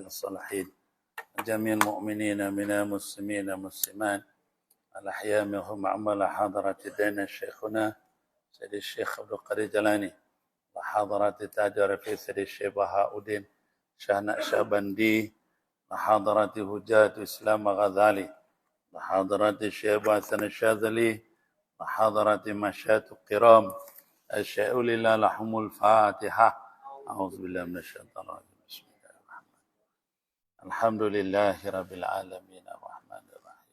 الصالحين جميع المؤمنين من المسلمين والمسلمات الأحياء منهم عمل حضرة دين شيخنا سيد الشيخ عبد القادر جلاني وحضرة تاج رفيع سيد الشيخ بهاء الدين شاه نقشبندي وحضرة هجاة الإسلام غزالي وحضرة الشيخ حسن الشاذلي وحضرة مشايخ الكرام الشيخ لله لهم الفاتحة. أعوذ بالله من الشيطان الرجيم. بسم الله الرحمن الرحيم. الحمد لله رب العالمين الرحمن الرحيم.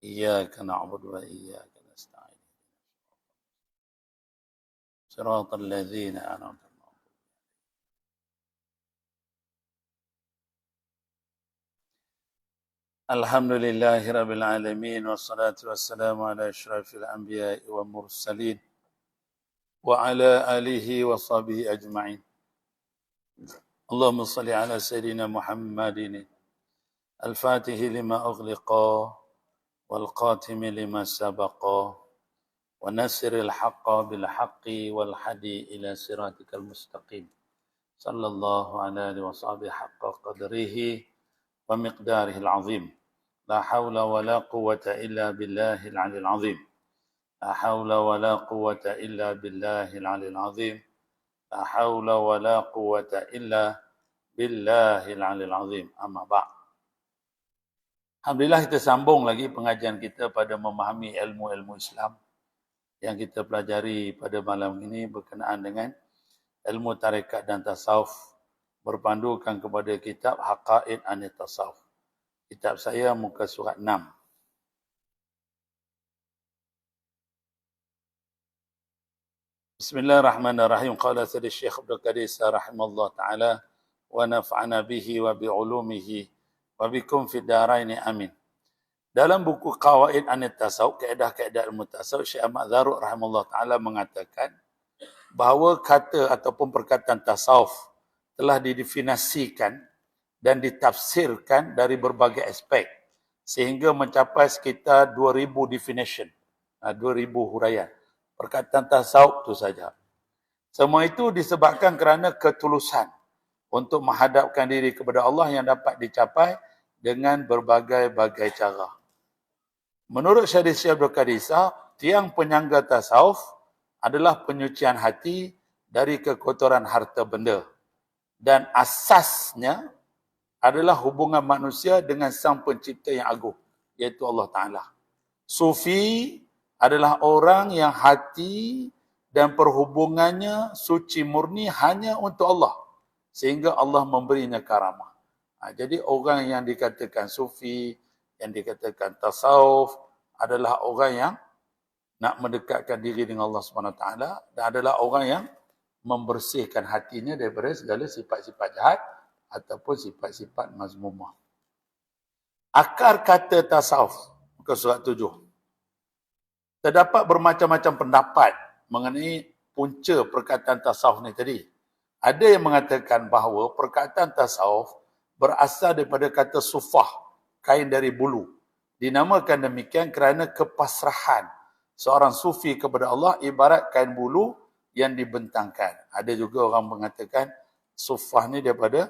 إياك نعبد وإياك نستعين. صراط الذين أنعمت عليهم. الحمد لله رب العالمين والصلاة والسلام على أشرف الأنبياء والمرسلين وعلى آله وصحبه أجمعين. اللهم صل على سيدنا محمد الفاتح لما أغلق والقاتم لما سبق ونصر الحق بالحق والهدي إلى صراطك المستقيم صلى الله عليه وصحبه حق قدره ومقداره العظيم. لا حول ولا قوة إلا بالله العلي العظيم. لا حول ولا قوة إلا بالله العلي العظيم. لا حول ولا قوة إلا بالله العلي العظيم. Amma ba'. Alhamdulillah kita sambung lagi pengajian kita pada memahami ilmu-ilmu Islam yang kita pelajari pada malam ini berkenaan dengan ilmu tarekat dan tasawuf berpandukan kepada kitab Haqa'iq Anit Tasawuf. Kitab saya muka surat 6. Bismillahirrahmanirrahim. Qala Sayyid Syekh Abdul Qadir rahimahullah ta'ala wa naf'ana bihi wa bi'ulumihi wa bikum fid daraini amin. Dalam buku Qawaid Anit Tasawuf, kaedah-kaedah ilmu tasawuf, Syekh Ahmad Zarruq rahimahullah ta'ala mengatakan bahawa kata ataupun perkataan tasawuf telah didefinisikan dan ditafsirkan dari berbagai aspek sehingga mencapai sekitar 2000 definition, 2000 huraian. Perkataan tasawuf itu saja. Semua itu disebabkan kerana ketulusan untuk menghadapkan diri kepada Allah yang dapat dicapai dengan berbagai-bagai cara. Menurut Syekh Abdul Qadir, tiang penyangga tasawuf adalah penyucian hati dari kekotoran harta benda. Dan asasnya adalah hubungan manusia dengan Sang Pencipta yang agung, iaitu Allah Ta'ala. Sufi adalah orang yang hati dan perhubungannya suci murni hanya untuk Allah, sehingga Allah memberinya karamah. Jadi orang yang dikatakan sufi, yang dikatakan tasawuf, adalah orang yang nak mendekatkan diri dengan Allah SWT dan adalah orang yang membersihkan hatinya daripada segala sifat-sifat jahat ataupun sifat-sifat mazmumah. Akar kata tasawuf, muka surat 7. Terdapat bermacam-macam pendapat mengenai punca perkataan tasawuf ni tadi. Ada yang mengatakan bahawa perkataan tasawuf berasal daripada kata sufah, kain dari bulu. Dinamakan demikian kerana kepasrahan seorang sufi kepada Allah ibarat kain bulu yang dibentangkan. Ada juga orang mengatakan sufah ni daripada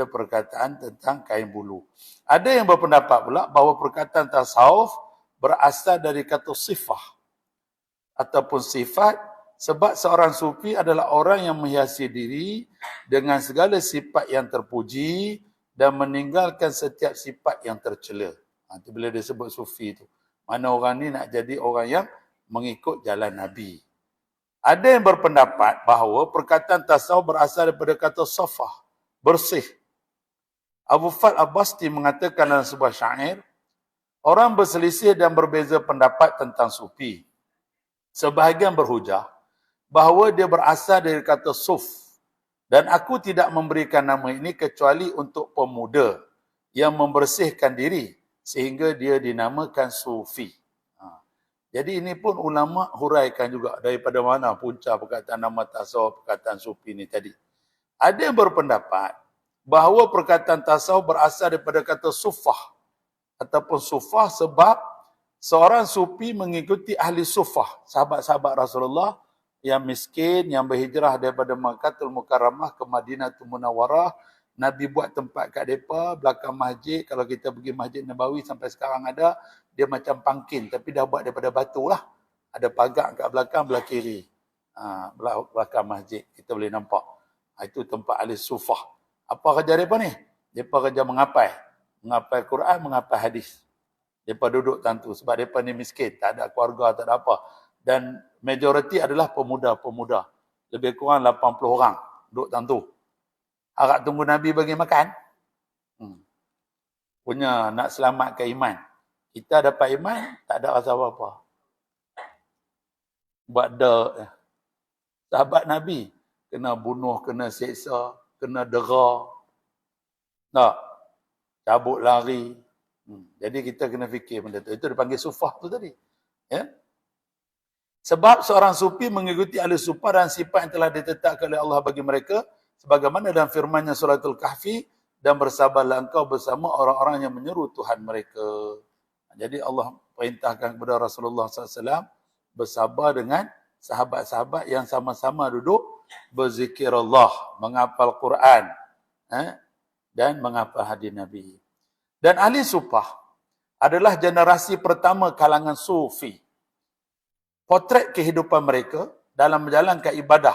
perkataan tentang kain bulu. Ada yang berpendapat pula bahawa perkataan tasawuf berasal dari kata sifah ataupun sifat, sebab seorang sufi adalah orang yang menghiasi diri dengan segala sifat yang terpuji dan meninggalkan setiap sifat yang tercela. Itu bila dia sebut sufi tu. Mana orang ni nak jadi orang yang mengikut jalan Nabi. Ada yang berpendapat bahawa perkataan tasawuf berasal daripada kata safah, bersih. Abu Fat Abbasti mengatakan dalam sebuah syair, orang berselisih dan berbeza pendapat tentang sufi. Sebahagian berhujah bahawa dia berasal dari kata suf. Dan aku tidak memberikan nama ini kecuali untuk pemuda yang membersihkan diri sehingga dia dinamakan sufi. Jadi ini pun ulama huraikan juga daripada mana punca perkataan nama tasawuf, perkataan sufi ini tadi. Ada yang berpendapat bahawa perkataan tasawuf berasal daripada kata sufah ataupun sufah sebab seorang sufi mengikuti ahli sufah, sahabat-sahabat Rasulullah yang miskin, yang berhijrah daripada Makkahul Mukarramah ke Madinatul Munawwarah Nabi buat tempat kat mereka, belakang masjid. Kalau kita pergi Masjid Nabawi sampai sekarang ada, dia macam pangkin. Tapi dah buat daripada batu lah. Ada pagar kat belakang, belah kiri. Belakang masjid. Kita boleh nampak. Itu tempat ahli sufah. Apa kerja mereka ni? Mereka kerja mengapai. Mengapai Quran, mengapai hadis. Mereka duduk tentu. Sebab mereka ni miskin. Tak ada keluarga, tak ada apa. Dan majoriti adalah pemuda-pemuda. Lebih kurang 80 orang. Duduk tentu. Harap tunggu Nabi bagi makan. Punya nak selamatkan iman. Kita dapat iman, tak ada rasa apa-apa. Buat dah. Sahabat Nabi, kena bunuh, kena seksa, kena dera. Tak? Cabut lari. Jadi kita kena fikir benda tu. Itu dipanggil sufah tu tadi. Ya? Sebab seorang sufi mengikuti ahli sufah dan sifat yang telah ditetapkan oleh Allah bagi mereka, sebagaimana dalam firman-Nya suratul Kahfi, dan bersabarlah engkau bersama orang-orang yang menyeru Tuhan mereka. Jadi Allah perintahkan kepada Rasulullah SAW bersabar dengan sahabat-sahabat yang sama-sama duduk berzikir Allah, menghafal Quran, dan menghafal hadis Nabi. Dan ahli sufah adalah generasi pertama kalangan sufi. Potret kehidupan mereka dalam menjalankan ibadah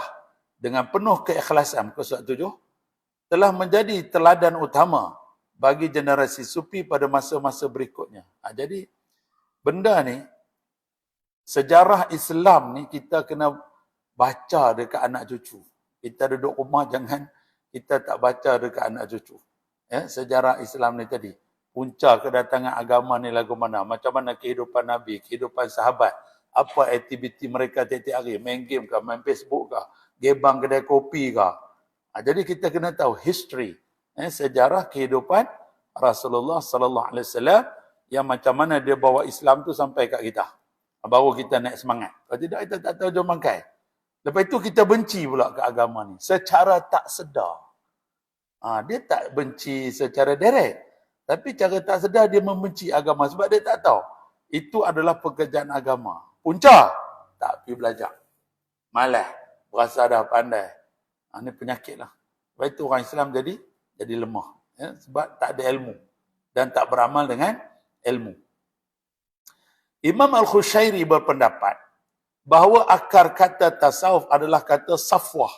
dengan penuh keikhlasan, muka surat 7, telah menjadi teladan utama bagi generasi sufi pada masa-masa berikutnya. Jadi, benda ni, sejarah Islam ni kita kena baca dekat anak cucu. Kita duduk rumah, jangan kita tak baca dekat anak cucu. Ya, sejarah Islam ni tadi. Punca kedatangan agama ni lagu mana? Macam mana kehidupan Nabi, kehidupan sahabat. Apa aktiviti mereka tiap-tiap hari? Main game ke? Main Facebook ke? Gebang kedai kopi ke? Jadi kita kena tahu history, sejarah kehidupan Rasulullah sallallahu alaihi wasallam yang macam mana dia bawa Islam tu sampai kat kita. Baru kita naik semangat. Kalau tidak kita tak tahu jom bangkai. Lepas itu kita benci pula ke agama ni secara tak sedar. Dia tak benci secara direct, tapi cara tak sedar dia membenci agama sebab dia tak tahu itu adalah pekerjaan agama. Punca tak pergi belajar. Malas, berasa dah pandai. Ini penyakit lah. Sebab itu orang Islam jadi lemah. Ya? Sebab tak ada ilmu. Dan tak beramal dengan ilmu. Imam Al-Khushairi berpendapat bahawa akar kata tasawuf adalah kata safwah.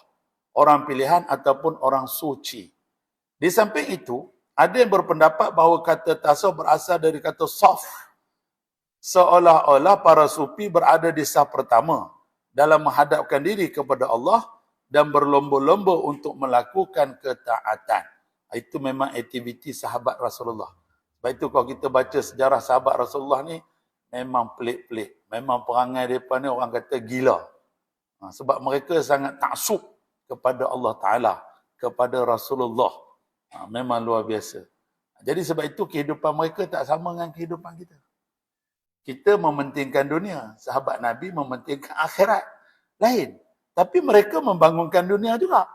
Orang pilihan ataupun orang suci. Di samping itu, ada yang berpendapat bahawa kata tasawuf berasal dari kata saf. Seolah-olah para sufi berada di saf pertama dalam menghadapkan diri kepada Allah dan berlomba-lomba untuk melakukan ketaatan. Itu memang aktiviti sahabat Rasulullah. Sebab itu kalau kita baca sejarah sahabat Rasulullah ni, memang pelik-pelik. Memang perangai mereka ni orang kata gila. Sebab mereka sangat taksub kepada Allah Ta'ala, kepada Rasulullah. Memang luar biasa. Jadi sebab itu kehidupan mereka tak sama dengan kehidupan kita. Kita mementingkan dunia. Sahabat Nabi mementingkan akhirat. Lain. Tapi mereka membangunkan dunia juga.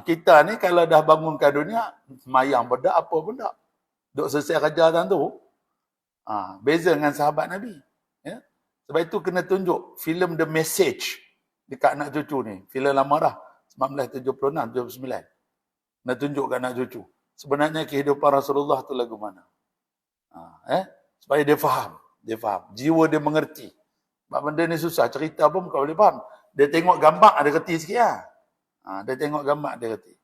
Kita ni kalau dah bangunkan dunia, semayang benda apa benda. Duk selesai kerja tentu. Beza dengan sahabat Nabi. Ya? Sebab itu kena tunjuk filem The Message dekat anak cucu ni. Filem lama dah. 1976-79. Nak tunjuk kat anak cucu. Sebenarnya kehidupan Rasulullah tu lagu mana. Supaya dia faham. Dia faham. Jiwa dia mengerti. Sebab benda ni susah. Cerita pun bukan boleh faham. Dia tengok gambar, ada reti sikit lah. Dia tengok gambar, dia reti.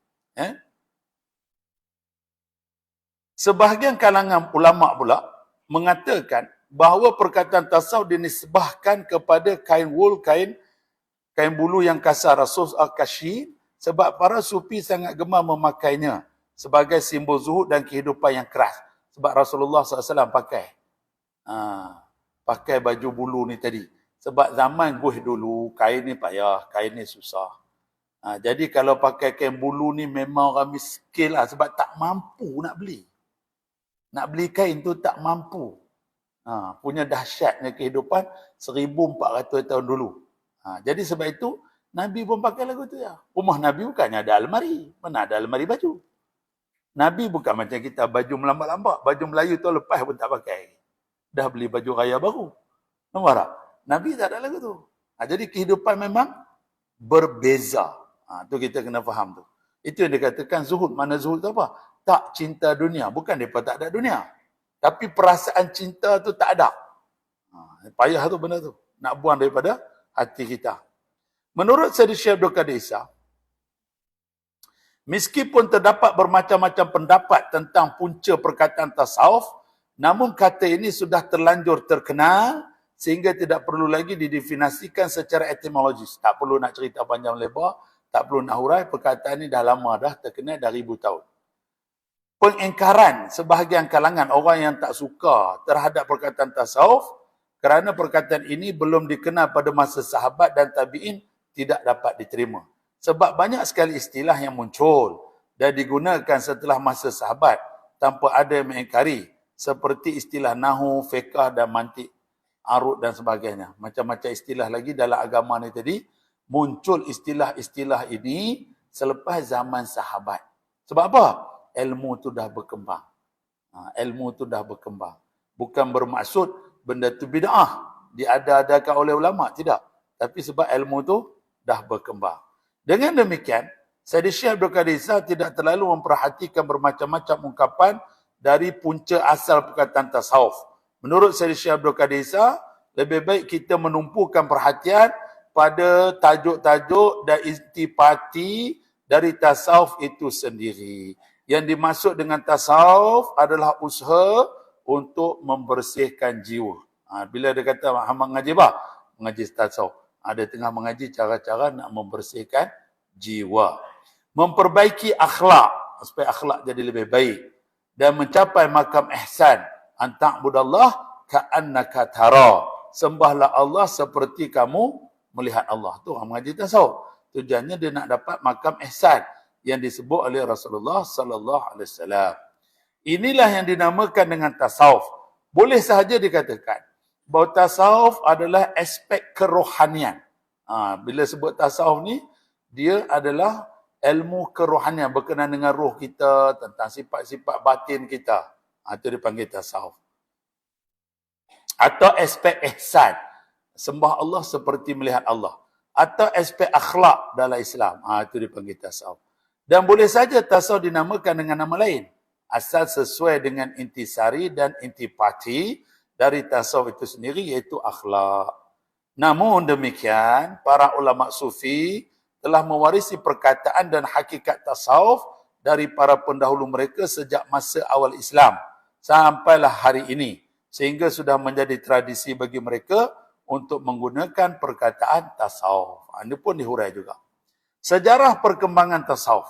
Sebahagian kalangan ulama' pula mengatakan bahawa perkataan tasawuf dinisbahkan kepada kain wool, kain bulu yang kasar, rasus al-kashi, sebab para sufi sangat gemar memakainya sebagai simbol zuhud dan kehidupan yang keras. Sebab Rasulullah SAW pakai. Pakai baju bulu ni tadi. Sebab zaman guh dulu, kain ni payah, kain ni susah. Jadi kalau pakai kain bulu ni memang orang miskin lah. Sebab tak mampu nak beli. Nak beli kain tu tak mampu. Punya dahsyatnya kehidupan 1400 tahun dulu. Jadi sebab itu, Nabi pun pakai lagu tu ya. Rumah Nabi bukannya ada almari. Mana ada almari baju. Nabi bukan macam kita baju melambat-lambat. Baju Melayu tu lepas pun tak pakai. Dah beli baju raya baru. Nampak tak? Nabi tak ada lagu tu. Jadi kehidupan memang berbeza. Tu kita kena faham tu. Itu yang dikatakan zuhud. Mana zuhud tu apa? Tak cinta dunia. Bukan mereka tak ada dunia. Tapi perasaan cinta tu tak ada. Payah tu benda tu. Nak buang daripada hati kita. Menurut Sayyid Syekh Abdul Qadir Isa, meskipun terdapat bermacam-macam pendapat tentang punca perkataan tasawuf, namun kata ini sudah terlanjur terkenal sehingga tidak perlu lagi didefinisikan secara etimologis. Tak perlu nak cerita panjang lebar, tak perlu nak hurai, perkataan ini dah lama dah terkenal dah ribu tahun. Pengingkaran sebahagian kalangan orang yang tak suka terhadap perkataan tasawuf kerana perkataan ini belum dikenal pada masa sahabat dan tabi'in tidak dapat diterima. Sebab banyak sekali istilah yang muncul dan digunakan setelah masa sahabat tanpa ada yang mengingkari, seperti istilah nahu, fiqh dan mantik, arud dan sebagainya. Macam-macam istilah lagi dalam agama ni tadi, muncul istilah-istilah ini selepas zaman sahabat. Sebab apa? Ilmu tu dah berkembang. Ilmu tu dah berkembang. Bukan bermaksud benda tu bid'ah, diada-adakan oleh ulama, tidak. Tapi sebab ilmu tu dah berkembang. Dengan demikian, Sayyid Syekh Abdul Qadir Isa tidak terlalu memperhatikan bermacam-macam ungkapan dari punca asal perkataan tasawuf. Menurut Sayyid Syekh Abdul Qadir Isa, lebih baik kita menumpukan perhatian pada tajuk-tajuk dan intipati dari tasawuf itu sendiri. Yang dimaksud dengan tasawuf adalah usaha untuk membersihkan jiwa. Bila dia kata Muhammad mengaji apa? Mengaji tasawuf. Dia tengah mengaji cara-cara nak membersihkan jiwa. Memperbaiki akhlak, supaya akhlak jadi lebih baik. Dan mencapai makam ihsan. Anta'budallah ka'annaka tara. Sembahlah Allah seperti kamu melihat Allah. Tu orang mengaji tasawuf. Tujuannya dia nak dapat makam ihsan yang disebut oleh Rasulullah sallallahu alaihi wasallam. Inilah yang dinamakan dengan tasawuf. Boleh sahaja dikatakan bahawa tasawuf adalah aspek kerohanian. Bila sebut tasawuf ni, dia adalah ilmu kerohanian berkenaan dengan roh kita, tentang sifat-sifat batin kita. Itu dipanggil tasawuf. Atau aspek ihsan, sembah Allah seperti melihat Allah. Atau aspek akhlak dalam Islam. Itu dipanggil tasawuf. Dan boleh saja tasawuf dinamakan dengan nama lain, asal sesuai dengan intisari dan intipati dari tasawuf itu sendiri, iaitu akhlak. Namun demikian, para ulama sufi telah mewarisi perkataan dan hakikat tasawuf dari para pendahulu mereka sejak masa awal Islam sampailah hari ini, sehingga sudah menjadi tradisi bagi mereka untuk menggunakan perkataan tasawuf. Ini pun dihurai juga. Sejarah perkembangan tasawuf.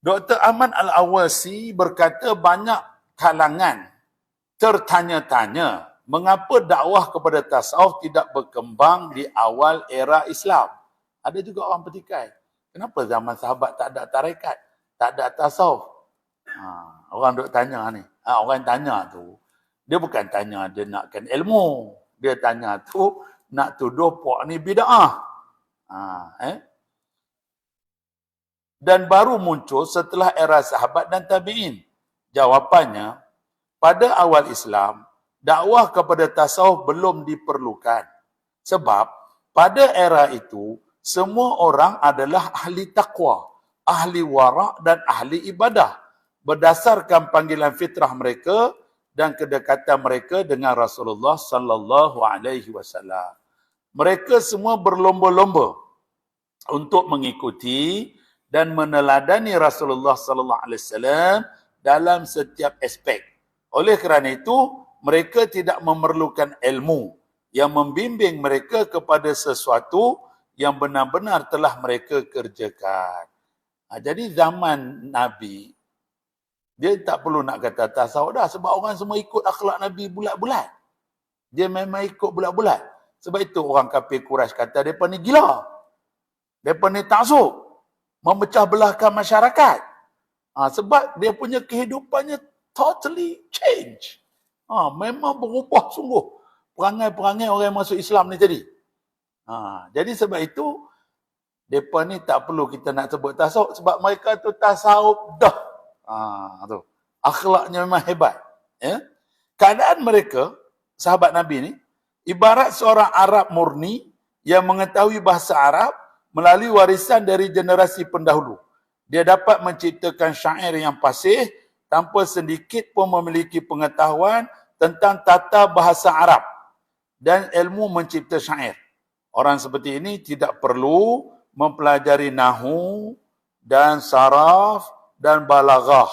Dr. Ahmad Al-Awasi berkata banyak kalangan tertanya-tanya mengapa dakwah kepada tasawuf tidak berkembang di awal era Islam. Ada juga orang petikai. Kenapa zaman sahabat tak ada tarekat, tak ada tasawuf? Orang duk tanya ni. Orang tanya tu, dia bukan tanya dia nakkan ilmu. Dia tanya tu nak tuduh puak ni bid'ah. Dan baru muncul setelah era sahabat dan tabi'in. Jawapannya, pada awal Islam, dakwah kepada tasawuf belum diperlukan. Sebab pada era itu, semua orang adalah ahli taqwa, ahli wara' dan ahli ibadah. Berdasarkan panggilan fitrah mereka dan kedekatan mereka dengan Rasulullah sallallahu alaihi wasallam. Mereka semua berlomba-lomba untuk mengikuti dan meneladani Rasulullah sallallahu alaihi wasallam dalam setiap aspek. Oleh kerana itu, mereka tidak memerlukan ilmu yang membimbing mereka kepada sesuatu yang benar-benar telah mereka kerjakan. Jadi zaman Nabi, dia tak perlu nak kata tasawuf dah, sebab orang semua ikut akhlak Nabi bulat-bulat. Dia memang ikut bulat-bulat. Sebab itu orang kafir Quraisy kata mereka ni gila. Mereka ni taksub, memecah belahkan masyarakat. Sebab dia punya kehidupannya totally change. Memang berubah sungguh perangai-perangai orang yang masuk Islam ni tadi. Jadi sebab itu, mereka ni tak perlu kita nak sebut tasawuf, sebab mereka tu tasawuf dah. Tu. Akhlaknya memang hebat. Ya? Keadaan mereka, sahabat Nabi ni, ibarat seorang Arab murni yang mengetahui bahasa Arab melalui warisan dari generasi pendahulu. Dia dapat menciptakan syair yang fasih tanpa sedikit pun memiliki pengetahuan tentang tata bahasa Arab dan ilmu mencipta syair. Orang seperti ini tidak perlu mempelajari nahu dan saraf dan balaghah.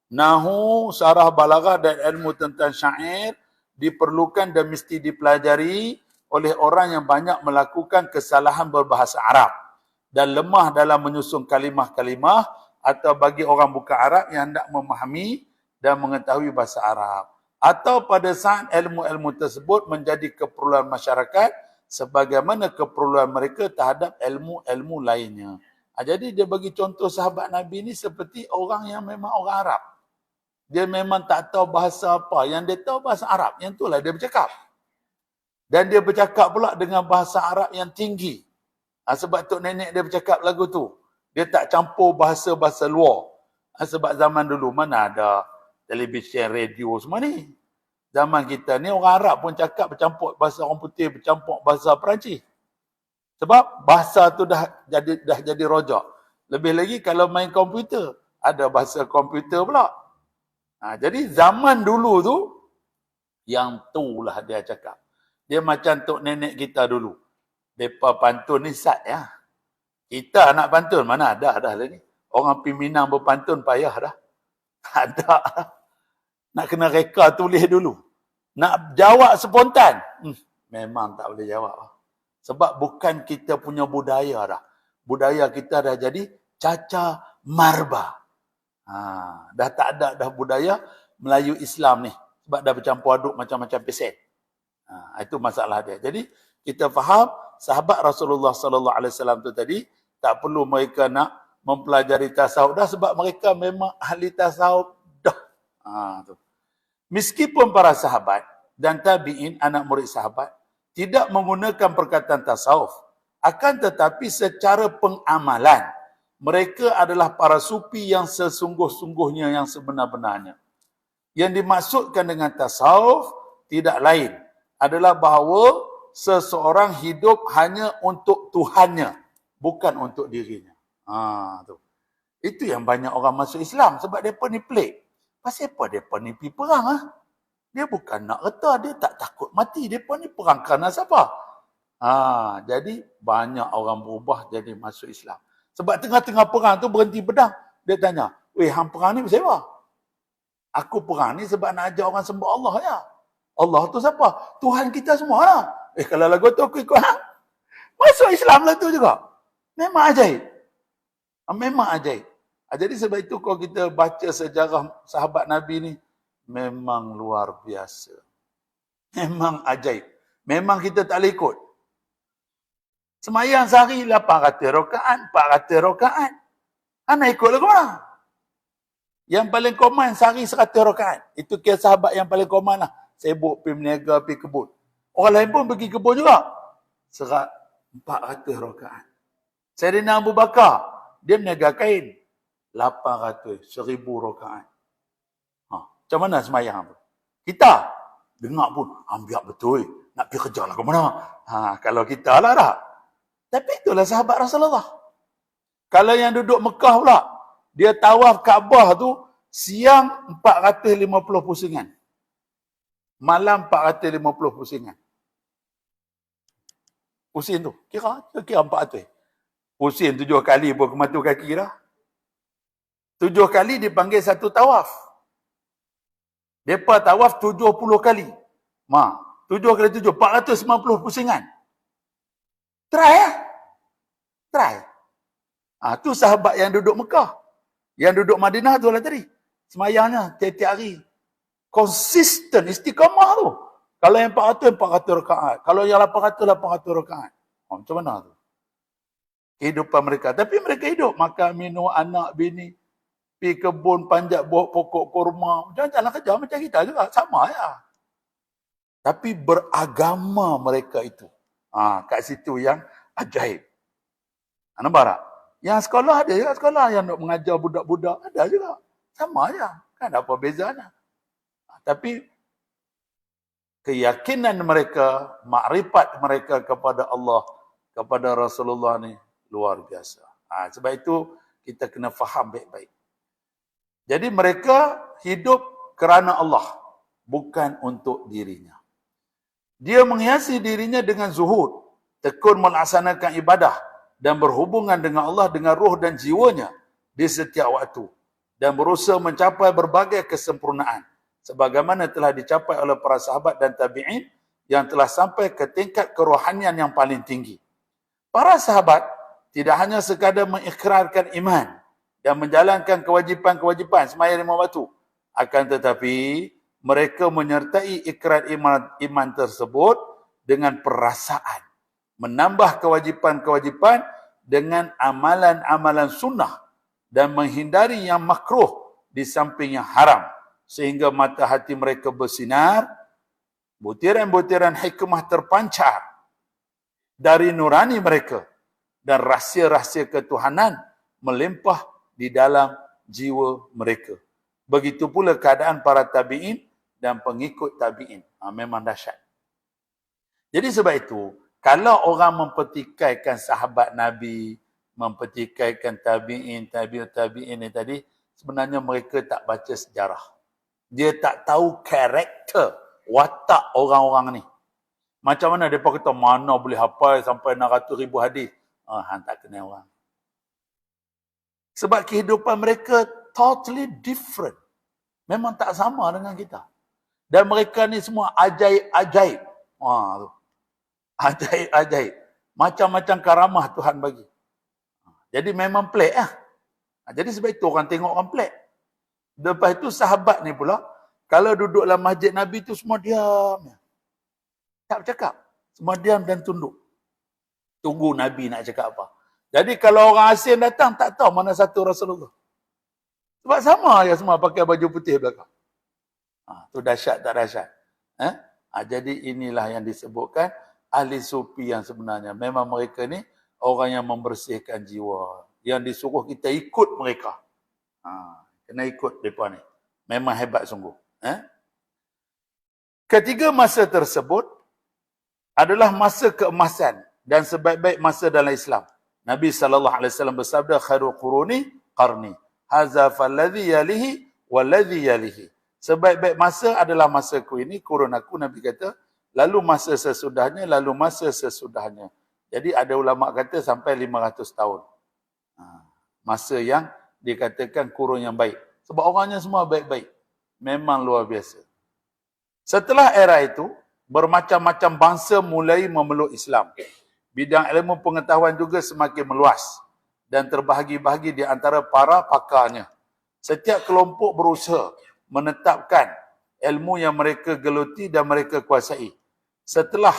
Nahu, saraf, balaghah dan ilmu tentang syair diperlukan dan mesti dipelajari oleh orang yang banyak melakukan kesalahan berbahasa Arab dan lemah dalam menyusun kalimah-kalimah, atau bagi orang bukan Arab yang hendak memahami dan mengetahui bahasa Arab, atau pada saat ilmu-ilmu tersebut menjadi keperluan masyarakat sebagaimana keperluan mereka terhadap ilmu-ilmu lainnya. Jadi dia bagi contoh sahabat Nabi ni seperti orang yang memang orang Arab. Dia memang tak tahu bahasa apa. Yang dia tahu bahasa Arab. Yang itulah dia bercakap. Dan dia bercakap pula dengan bahasa Arab yang tinggi. Sebab tok nenek dia bercakap lagu tu. Dia tak campur bahasa-bahasa luar. Sebab zaman dulu mana ada televisyen, radio semua ni. Zaman kita ni orang Arab pun cakap bercampur bahasa orang putih, bercampur bahasa Perancis. Sebab bahasa tu dah jadi rojak. Lebih lagi kalau main komputer, ada bahasa komputer pula. Jadi zaman dulu tu, yang tu lah dia cakap. Dia macam tok nenek kita dulu. Mereka pantun ni sat ya. Kita nak pantun, mana ada dah lah ni. Orang Peminang berpantun payah dah. Ada. Nak kena reka tulis dulu. Nak jawab spontan. Memang tak boleh jawab. Sebab bukan kita punya budaya dah. Budaya kita dah jadi caca marba. Dah tak ada dah budaya Melayu Islam ni. Sebab dah bercampur aduk macam-macam pesen. Itu masalah dia. Jadi kita faham sahabat Rasulullah sallallahu alaihi wasallam tu tadi tak perlu mereka nak mempelajari tasawuf dah sebab mereka memang ahli tasawuf dah. Tu. Meskipun para sahabat dan tabi'in anak murid sahabat tidak menggunakan perkataan tasawuf, akan tetapi secara pengamalan mereka adalah para sufi yang sesungguh-sungguhnya, yang sebenar-benarnya. Yang dimaksudkan dengan tasawuf tidak lain adalah bahawa seseorang hidup hanya untuk Tuhannya, bukan untuk dirinya. Tu. Itu yang banyak orang masuk Islam sebab mereka ni pelik. Pasal apa mereka ni pergi perang? Dia bukan nak reta, dia tak takut mati. Mereka ni perang kerana siapa? Jadi banyak orang berubah jadi masuk Islam. Sebab tengah-tengah perang tu berhenti pedang. Dia tanya, weh, hang perang ni pasal apa? Aku perang ni sebab nak ajar orang sembah Allah ya. Allah tu siapa? Tuhan kita semua lah. Kalau lagu tu aku ikut hang. Masuk Islam lah tu juga. Memang ajaib. Memang ajaib. Jadi sebab itu kalau kita baca sejarah sahabat Nabi ni, memang luar biasa. Memang ajaib. Memang kita tak boleh ikut. Semayang sehari 800 rakaat, 400 rakaat. Anak ikut lagu mana? Yang paling common sehari 100 rakaat. Itu kira sahabat yang paling common lah. Sibuk pergi meniaga, pergi kebun. Orang lain pun pergi kebun juga. 400 rakaat. Sayyidina Abu Bakar, dia meniaga kain. 800, 1000 rakaat. Macam mana semayang tu? Kita dengar pun, ambil betul. Nak pergi kerja lah ke mana? Kalau kita lah dah. Tapi itulah sahabat Rasulullah. Kalau yang duduk Mekah pula, dia tawaf Kaabah tu, siang 450 pusingan. Malam 450 pusingan. Pusing tu, kira 400. Pusing 7 kali pun kematu kaki dah. 7 kali dipanggil satu tawaf. Mereka tawaf 70 kali. 7 kali 7, 450 pusingan. Try lah. Try. Tu sahabat yang duduk Mekah. Yang duduk Madinah tu lah tadi. Semayangnya tiap-tiap hari. Konsisten, istiqamah tu. Kalau yang 400, 400 rakaat. Kalau yang 800, 800 rakaat. Macam mana tu? Kehidupan mereka. Tapi mereka hidup. Makan, minum, anak, bini. Pergi kebun, panjat buah pokok kurma. Jangan-jangan kerja macam kita juga. Sama ya. Tapi beragama mereka itu. Kat situ yang ajaib. Nampak tak? Yang sekolah ada juga sekolah. Yang nak mengajar budak-budak ada juga. Sama je. Kan apa bezanya. Tapi keyakinan mereka, makrifat mereka kepada Allah, kepada Rasulullah ni luar biasa. Sebab itu Kita kena faham baik-baik. Jadi mereka hidup kerana Allah, bukan untuk dirinya. Dia menghiasi dirinya dengan zuhud, tekun melaksanakan ibadah dan berhubungan dengan Allah dengan ruh dan jiwanya di setiap waktu dan berusaha mencapai berbagai kesempurnaan sebagaimana telah dicapai oleh para sahabat dan tabi'in yang telah sampai ke tingkat kerohanian yang paling tinggi. Para sahabat tidak hanya sekadar mengikrarkan iman dan menjalankan kewajipan-kewajipan semaya 5 waktu, akan tetapi mereka menyertai ikrar iman tersebut dengan perasaan, menambah kewajipan-kewajipan dengan amalan-amalan sunnah dan menghindari yang makruh di samping yang haram, sehingga mata hati mereka bersinar, butiran-butiran hikmah terpancar dari nurani mereka dan rahsia-rahsia ketuhanan melimpah di dalam jiwa mereka. Begitu pula keadaan para tabi'in dan pengikut tabi'in. Memang dahsyat. Jadi sebab itu, kalau orang mempertikaikan sahabat Nabi, mempertikaikan tabi'in, tabi'in ni tadi, sebenarnya mereka tak baca sejarah. Dia tak tahu karakter, watak orang-orang ni. Macam mana mereka kata, mana boleh hafal sampai 600,000 hadis. Hang tak kenal orang. Sebab kehidupan mereka totally different. Memang tak sama dengan kita. Dan mereka ni semua ajaib-ajaib. Ajaib-ajaib. Macam-macam karamah Tuhan bagi. Jadi memang pelik lah. Jadi sebab itu orang tengok orang pelik. Lepas itu sahabat ni pula, kalau duduk dalam masjid Nabi tu semua diam. Tak bercakap. Semua diam dan tunduk. Tunggu Nabi nak cakap apa. Jadi kalau orang asing datang, tak tahu mana satu Rasulullah. Sebab sama ya semua pakai baju putih belakang. Tu dahsyat tak dahsyat? Jadi inilah yang disebutkan ahli sufi yang sebenarnya. Memang mereka ni orang yang membersihkan jiwa. Yang disuruh kita ikut mereka. Kena ikut mereka ni. Memang hebat sungguh. Ketiga masa tersebut adalah masa keemasan dan sebaik-baik masa dalam Islam. Nabi SAW bersabda, khairul quruni qarni. Haza falladhi yalihi walladhi yalihi. Sebaik-baik masa adalah masaku ini, kurun aku, Nabi kata, lalu masa sesudahnya, lalu masa sesudahnya. Jadi ada ulama kata sampai 500 tahun. Masa yang dikatakan kurun yang baik. Sebab orangnya semua baik-baik. Memang luar biasa. Setelah era itu, bermacam-macam bangsa mulai memeluk Islam. Bidang ilmu pengetahuan juga semakin meluas dan terbahagi-bahagi di antara para pakarnya. Setiap kelompok berusaha menetapkan ilmu yang mereka geluti dan mereka kuasai. Setelah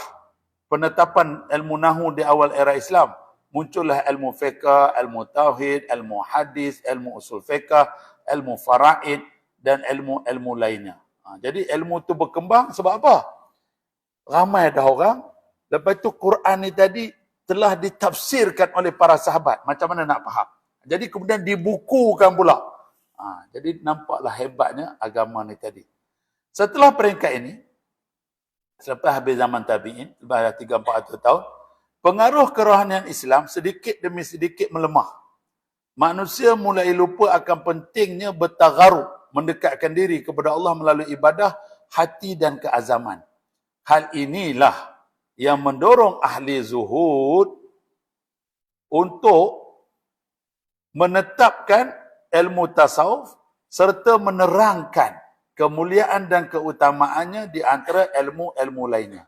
penetapan ilmu nahu di awal era Islam, muncullah ilmu fiqh, ilmu tauhid, ilmu hadis, ilmu usul fiqh, ilmu faraid dan ilmu-ilmu lainnya. Jadi ilmu tu berkembang sebab apa? Ramai dah orang. Lepas tu Quran ni tadi telah ditafsirkan oleh para sahabat. Macam mana nak faham? Jadi kemudian dibukukan pula. Jadi nampaklah hebatnya agama ni tadi. Setelah peringkat ini, selepas habis zaman tabi'in, lepas 300-400 tahun, pengaruh kerohanian Islam sedikit demi sedikit melemah. Manusia mulai lupa akan pentingnya bertagharub, mendekatkan diri kepada Allah melalui ibadah, hati dan keazaman. Hal inilah yang mendorong ahli zuhud untuk menetapkan ilmu tasawuf serta menerangkan kemuliaan dan keutamaannya di antara ilmu-ilmu lainnya.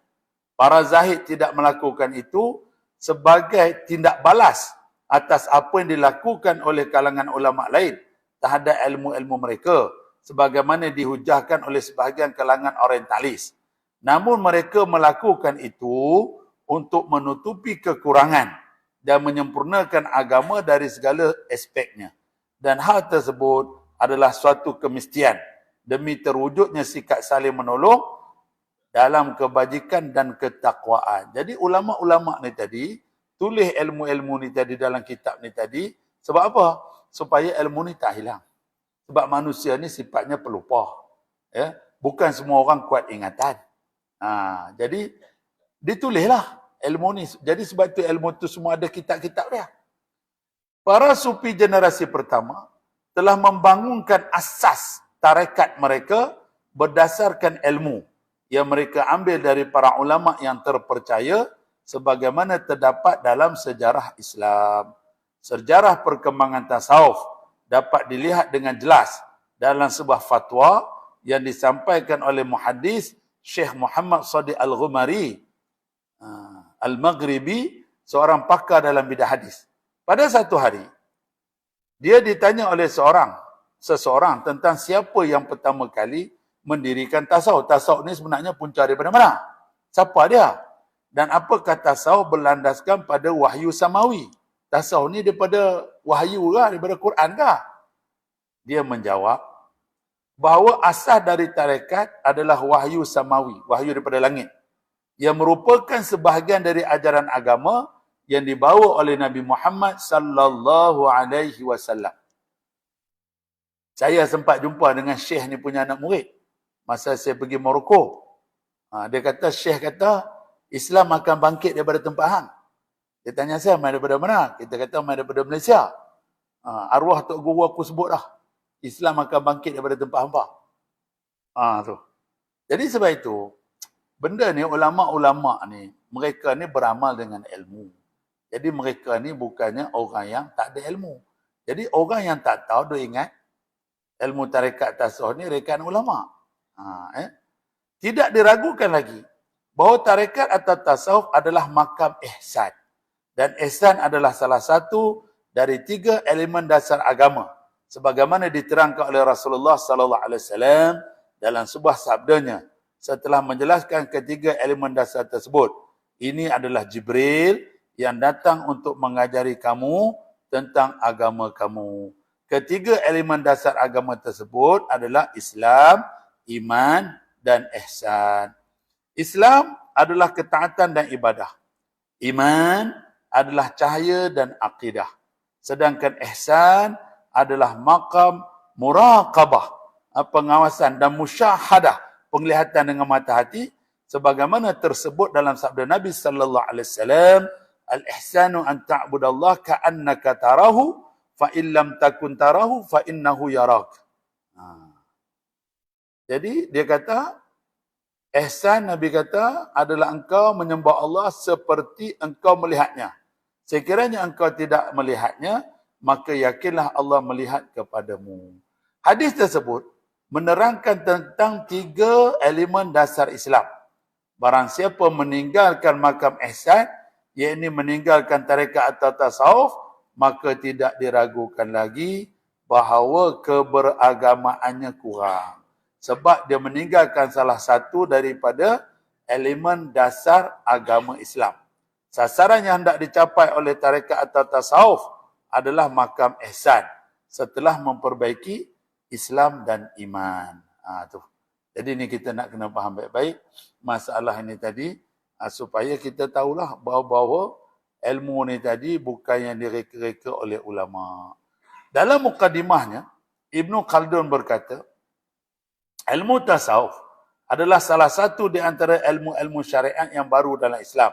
Para zahid tidak melakukan itu sebagai tindak balas atas apa yang dilakukan oleh kalangan ulama lain terhadap ilmu-ilmu mereka, sebagaimana dihujahkan oleh sebahagian kalangan orientalis. Namun mereka melakukan itu untuk menutupi kekurangan dan menyempurnakan agama dari segala aspeknya. Dan hal tersebut adalah suatu kemestian demi terwujudnya sikap saling menolong dalam kebajikan dan ketakwaan. Jadi ulama-ulama ni tadi tulis ilmu-ilmu ni tadi dalam kitab ni tadi sebab apa? Supaya ilmu ni tak hilang. Sebab manusia ni sifatnya pelupa. Ya, bukan semua orang kuat ingatan. Jadi ditulislah ilmu ni. Jadi sebab tu ilmu tu semua ada kitab-kitab dia. Para sufi generasi pertama telah membangunkan asas tarekat mereka berdasarkan ilmu yang mereka ambil dari para ulama yang terpercaya sebagaimana terdapat dalam sejarah Islam. Sejarah perkembangan tasawuf dapat dilihat dengan jelas dalam sebuah fatwa yang disampaikan oleh muhaddis Syekh Muhammad Shadiq Al-Ghumari Al-Maghribi, seorang pakar dalam bidang hadis. Pada satu hari, dia ditanya oleh seseorang tentang siapa yang pertama kali mendirikan tasawuf. Tasawuf ni sebenarnya punca daripada mana? Siapa dia? Dan apakah tasawuf berlandaskan pada wahyu samawi? Tasawuf ni daripada wahyu kah? Daripada Quran kah? Dia menjawab bahawa asas dari tarekat adalah wahyu samawi, wahyu daripada langit, yang merupakan sebahagian dari ajaran agama yang dibawa oleh Nabi Muhammad sallallahu alaihi wasallam. Saya sempat jumpa dengan Syekh ni punya anak murid masa saya pergi Morocco. Dia kata, Syekh kata Islam akan bangkit daripada tempat hang. Dia tanya saya, mai daripada mana? Kita kata mai daripada Malaysia. Arwah tok guru aku sebut dah, Islam akan bangkit daripada tempat hangpa. Tu. Jadi sebab itu, benda ni ulama-ulama ni, mereka ni beramal dengan ilmu. Jadi mereka ni bukannya orang yang tak ada ilmu. Jadi orang yang tak tahu, dia ingat ilmu tarekat tasawuf ni rekan ulama. Tidak diragukan lagi bahawa tarekat atau tasawuf adalah makam ihsan. Dan ihsan adalah salah satu dari 3 elemen dasar agama. Sebagaimana diterangkan oleh Rasulullah sallallahu alaihi wasallam dalam sebuah sabdanya setelah menjelaskan ketiga elemen dasar tersebut. Ini adalah Jibril yang datang untuk mengajari kamu tentang agama kamu. Ketiga elemen dasar agama tersebut adalah Islam, iman dan ihsan. Islam adalah ketaatan dan ibadah. Iman adalah cahaya dan akidah. Sedangkan ihsan adalah maqam muraqabah, pengawasan, dan musyahadah, penglihatan dengan mata hati, sebagaimana tersebut dalam sabda Nabi sallallahu alaihi wasallam, al-ihsanu an ta'budallaha ka'annaka tarahu fa in lam takun tarahu fa innahu yarak. Jadi dia kata, ihsan, Nabi kata, adalah engkau menyembah Allah seperti engkau melihatnya. Sekiranya engkau tidak melihatnya, maka yakinlah Allah melihat kepadamu. Hadis tersebut menerangkan tentang 3 elemen dasar Islam. Barang siapa meninggalkan makam ihsan, yakni meninggalkan tarekat atau tasawuf, maka tidak diragukan lagi bahawa keberagamaannya kurang. Sebab dia meninggalkan salah satu daripada elemen dasar agama Islam. Sasaran yang hendak dicapai oleh tarekat atau tasawuf adalah makam ihsan setelah memperbaiki Islam dan iman. Tu. Jadi ni kita nak kena faham baik-baik masalah ini tadi, supaya kita tahulah bahawa ilmu ni tadi bukan yang direka-reka oleh ulama. Dalam mukadimahnya, Ibnu Khaldun berkata, ilmu tasawuf adalah salah satu di antara ilmu-ilmu syariat yang baru dalam Islam.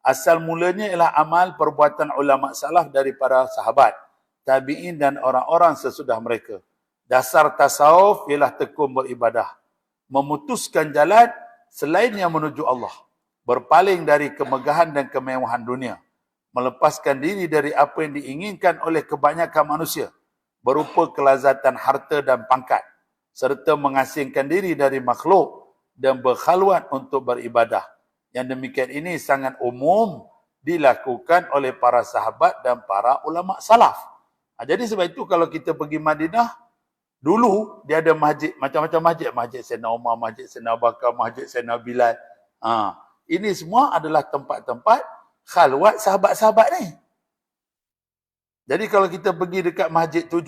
Asal mulanya ialah amal perbuatan ulama salaf dari para sahabat, tabi'in dan orang-orang sesudah mereka. Dasar tasawuf ialah tekun beribadah, memutuskan jalan selain yang menuju Allah, berpaling dari kemegahan dan kemewahan dunia, melepaskan diri dari apa yang diinginkan oleh kebanyakan manusia, berupa kelazatan harta dan pangkat, serta mengasingkan diri dari makhluk dan berkhalwat untuk beribadah. Yang demikian ini sangat umum dilakukan oleh para sahabat dan para ulama salaf. Jadi sebab itu kalau kita pergi Madinah, dulu dia ada masjid, macam-macam masjid. Masjid Sayyidina Umar, masjid Sayyidina Abu Bakar, masjid Sayyidina Bilal. Ini semua adalah tempat-tempat khalwat sahabat-sahabat ni. Jadi kalau kita pergi dekat Masjid 7,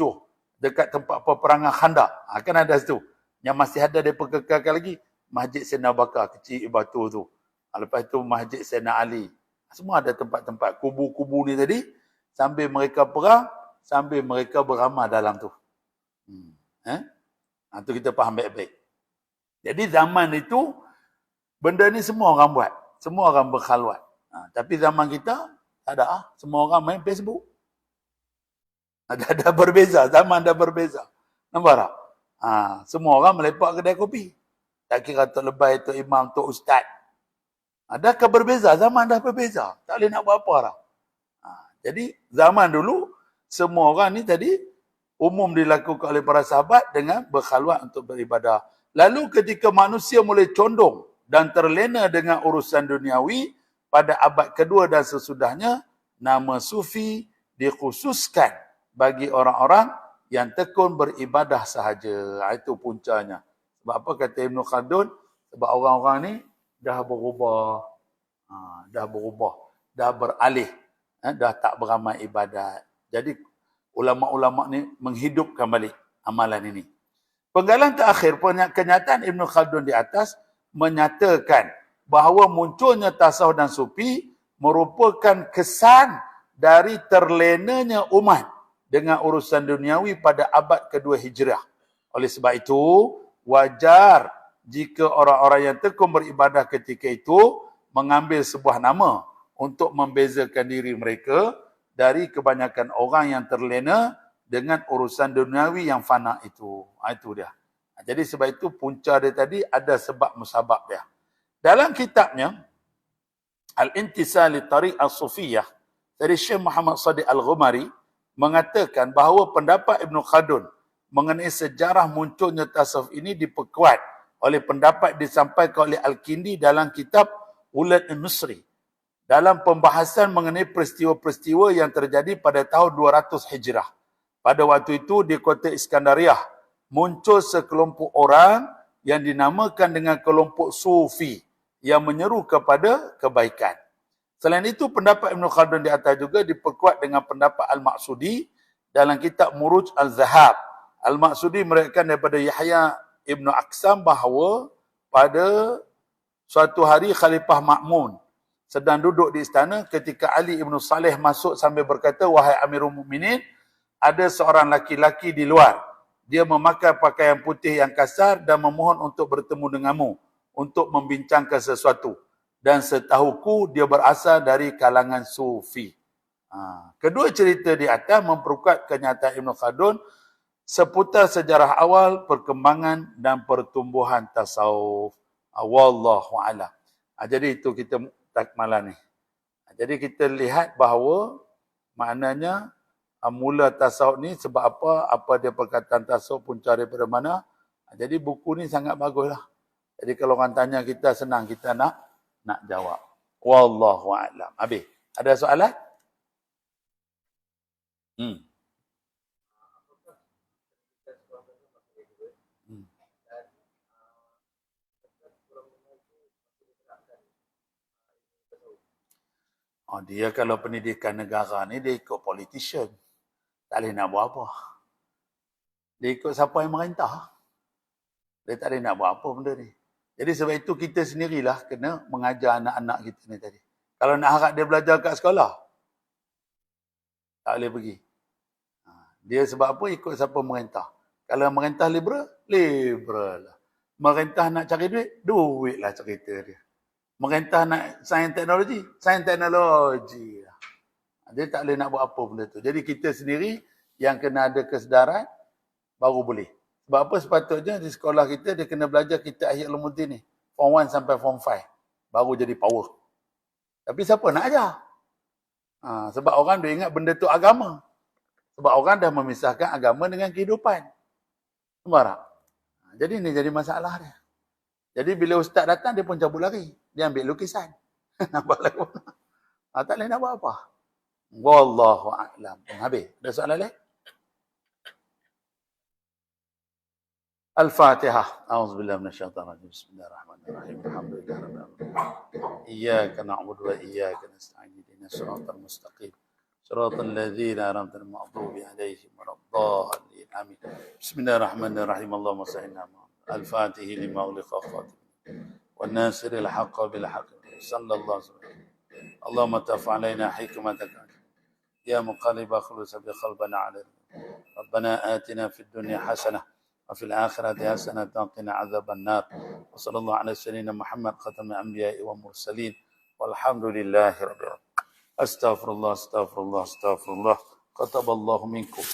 dekat tempat peperangan Khandaq, kan ada situ. Yang masih ada dia perkekalkan lagi, Masjid Sayyidina Abu Bakar, kecil batu tu. Lepas tu Masjid Sayyidina Ali. Semua ada tempat-tempat kubu-kubu ni tadi, sambil mereka perang, sambil mereka beramal dalam tu. Tu kita faham baik-baik. Jadi zaman itu, benda ni semua orang buat. Semua orang berkhalwat. Tapi zaman kita, tak ada. Semua orang main Facebook. Dah berbeza, zaman dah berbeza. Nampak tak? Semua orang melepak kedai kopi. Tak kira Tok Lebay, Tok Imam, Tok Ustaz. Adakah berbeza? Zaman dah berbeza. Tak boleh nak buat apa dah. Jadi zaman dulu, semua orang ni tadi umum dilakukan oleh para sahabat dengan berkhalwat untuk beribadah. Lalu ketika manusia mulai condong dan terlena dengan urusan duniawi, pada abad kedua dan sesudahnya, nama sufi dikhususkan bagi orang-orang yang tekun beribadah sahaja. Itu puncanya. Sebab apa kata Ibn Khaldun? Sebab orang-orang ni dah berubah. Dah beralih. Dah tak beramal ibadat. Jadi ulama-ulama ni menghidupkan balik amalan ini. Penggalan terakhir, kenyataan Ibn Khaldun di atas menyatakan bahawa munculnya tasawuf dan sufi merupakan kesan dari terlenanya umat dengan urusan duniawi pada abad kedua Hijrah. Oleh sebab itu, wajar jika orang-orang yang tekun beribadah ketika itu mengambil sebuah nama untuk membezakan diri mereka dari kebanyakan orang yang terlena dengan urusan duniawi yang fana itu. Itu dia. Jadi sebab itu punca dia tadi ada sebab musabab dia. Dalam kitabnya Al-Intisal li Tariq As-Sufiyah dari Syekh Muhammad Shadiq Al-Ghumari mengatakan bahawa pendapat Ibn Khaldun mengenai sejarah munculnya tasawuf ini diperkuat oleh pendapat disampaikan oleh Al-Kindi dalam kitab Ulad Al-Misri dalam pembahasan mengenai peristiwa-peristiwa yang terjadi pada tahun 200 Hijrah. Pada waktu itu di kota Iskandariah muncul sekelompok orang yang dinamakan dengan kelompok Sufi yang menyeru kepada kebaikan. Selain itu, pendapat Ibn Khaldun di atas juga diperkuat dengan pendapat Al-Maqsudi dalam kitab Muruj Al-Zahab. Al-Maqsudi meriwayatkan daripada Yahya Ibn Aqsam bahawa pada suatu hari Khalifah Ma'mun sedang duduk di istana ketika Ali Ibn Saleh masuk sambil berkata, "Wahai Amirul Mukminin, ada seorang laki-laki di luar. Dia memakai pakaian putih yang kasar dan memohon untuk bertemu denganmu untuk membincangkan sesuatu. Dan setahuku dia berasal dari kalangan Sufi." Kedua cerita di atas memperkuat kenyataan Ibn Khaldun seputar sejarah awal, perkembangan dan pertumbuhan tasawuf. Wallahu a'lam. Jadi itu kita takmalan ni. Jadi kita lihat bahawa maknanya mula tasawuf ni sebab apa dia perkataan tasawuf punca daripada mana. Jadi buku ni sangat baguslah. Jadi kalau orang tanya kita senang kita nak jawab. Wallahu a'lam. Habis. Ada soalan? Dia kalau pendidikan negara ni dia ikut politician. Tak boleh nak buat apa. Dia ikut siapa yang merintah. Dia tak boleh nak buat apa benda ni. Jadi sebab itu kita sendirilah kena mengajar anak-anak kita ni tadi. Kalau nak harap dia belajar kat sekolah, tak boleh pergi. Dia sebab apa? Ikut siapa merintah. Kalau merintah liberal, liberal lah. Merintah nak cari duit lah cerita dia. Merintah nak sains teknologi lah. Dia tak boleh nak buat apa benda tu. Jadi kita sendiri yang kena ada kesedaran, baru boleh. Sebab apa sepatutnya di sekolah kita, dia kena belajar kitab Ihya Ulumuddin ni. Form 1 sampai Form 5. Baru jadi power. Tapi siapa nak ajar? Sebab orang dia ingat benda tu agama. Sebab orang dah memisahkan agama dengan kehidupan. Nampak tak? Jadi ni jadi masalah dia. Jadi bila ustaz datang, dia pun cabut lari. Dia ambil lukisan. Nampak lagu. Tak boleh nak buat apa. Wallahu a'lam. Habis. Ada soalan lain? Al-Fatihah. A'udzubillah minasyaitanir rajim. Bismillahirrahmanirrahim. Alhamdulillah rabbil alamin. Iyyaka na'budu wa iyyaka nasta'in. Ihdinas siratal mustaqim. Siratal ladzina an'amta 'alaihim ghairil maghdubi 'alaihim. Amin. Bismillahirrahmanirrahim. Allahumma salli 'ala Al-Fatih lima ughliqa khatim. والناصر الحق بالحق صلى الله عليه وسلم. اللهم تف علينا حكمتك يا مقلب خلص بقلبنا عليك. ربنا آتنا في الدنيا حسنة وفي الآخرة حسنة وقنا عذاب النار. وصلى الله على سيدنا محمد ختم الأنبياء والمرسلين والحمد لله رب العالمين. أستغفر الله Qataballahu minkum.